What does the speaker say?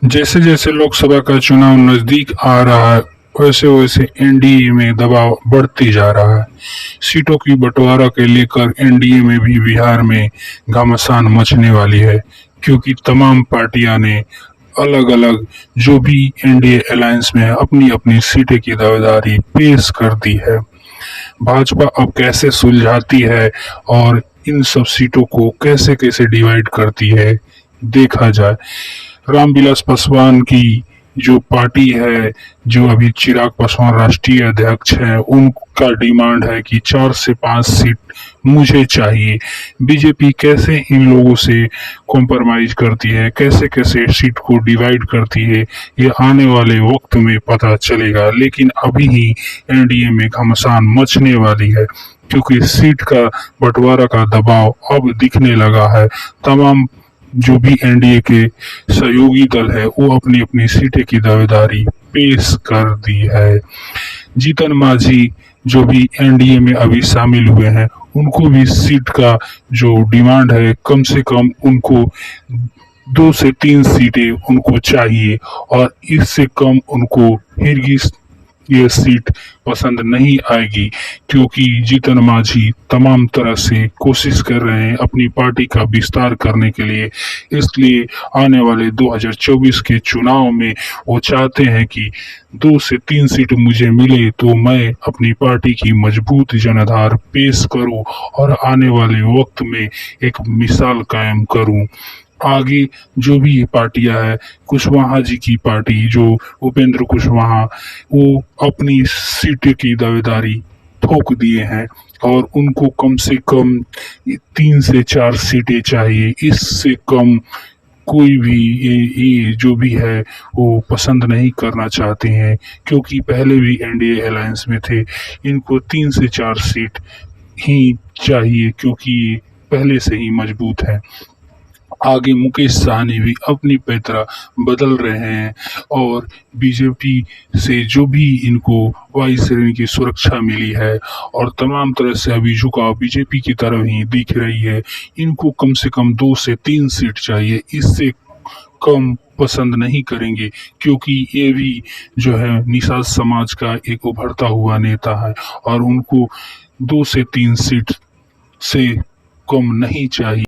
जैसे जैसे लोकसभा का चुनाव नजदीक आ रहा है वैसे वैसे एनडीए में दबाव बढ़ती जा रहा है। सीटों की बंटवारा के लेकर एनडीए में भी बिहार में घमासान मचने वाली है, क्योंकि तमाम पार्टियां ने अलग अलग जो भी एनडीए अलायंस में है अपनी अपनी सीटें की दावेदारी पेश कर दी है। भाजपा अब कैसे सुलझाती है और इन सब सीटों को कैसे कैसे डिवाइड करती है, देखा जाए। रामविलास पासवान की जो पार्टी है, जो अभी चिराग पासवान राष्ट्रीय अध्यक्ष हैं, उनका डिमांड है कि 4 से 5 सीट मुझे चाहिए। बीजेपी कैसे इन लोगों से कॉम्प्रोमाइज करती है, कैसे कैसे सीट को डिवाइड करती है, ये आने वाले वक्त में पता चलेगा। लेकिन अभी ही एनडीए में घमासान मचने वाली है, क्योंकि सीट का बंटवारा का दबाव अब दिखने लगा है। तमाम जो भी एनडीए के सहयोगी दल है वो अपनी अपनी सीटें की दावेदारी पेश कर दी है। जीतन मांझी जो भी एनडीए में अभी शामिल हुए हैं, उनको भी सीट का जो डिमांड है, कम से कम उनको 2 से 3 सीटें उनको चाहिए, और इससे कम उनको हिरगिज ये सीट पसंद नहीं आएगी, क्योंकि जीतन मांझी तमाम तरह से कोशिश कर रहे हैं अपनी पार्टी का विस्तार करने के लिए। इसलिए आने वाले 2024 के चुनाव में वो चाहते हैं कि 2 से 3 सीट मुझे मिले तो मैं अपनी पार्टी की मजबूत जनाधार पेश करूं और आने वाले वक्त में एक मिसाल कायम करूं। आगे जो भी पार्टियां है, कुशवाहा जी की पार्टी जो उपेंद्र कुशवाहा, वो अपनी सीट की दावेदारी ठोक दिए हैं और उनको कम से कम 3 से 4 सीटें चाहिए। इससे कम कोई भी ये जो भी है वो पसंद नहीं करना चाहते हैं, क्योंकि पहले भी एनडीए अलायंस में थे। इनको 3 से 4 सीट ही चाहिए, क्योंकि ये पहले से ही मजबूत है। आगे मुकेश सहनी भी अपनी पैतरा बदल रहे हैं और बीजेपी से जो भी इनको वायु श्रेणी की सुरक्षा मिली है और तमाम तरह से अभी झुकाव बीजेपी की तरफ ही दिख रही है, इनको कम से कम 2 से 3 सीट चाहिए। इससे कम पसंद नहीं करेंगे, क्योंकि ये भी जो है निषाद समाज का एक उभरता हुआ नेता है और उनको 2 से 3 सीट से कम नहीं चाहिए।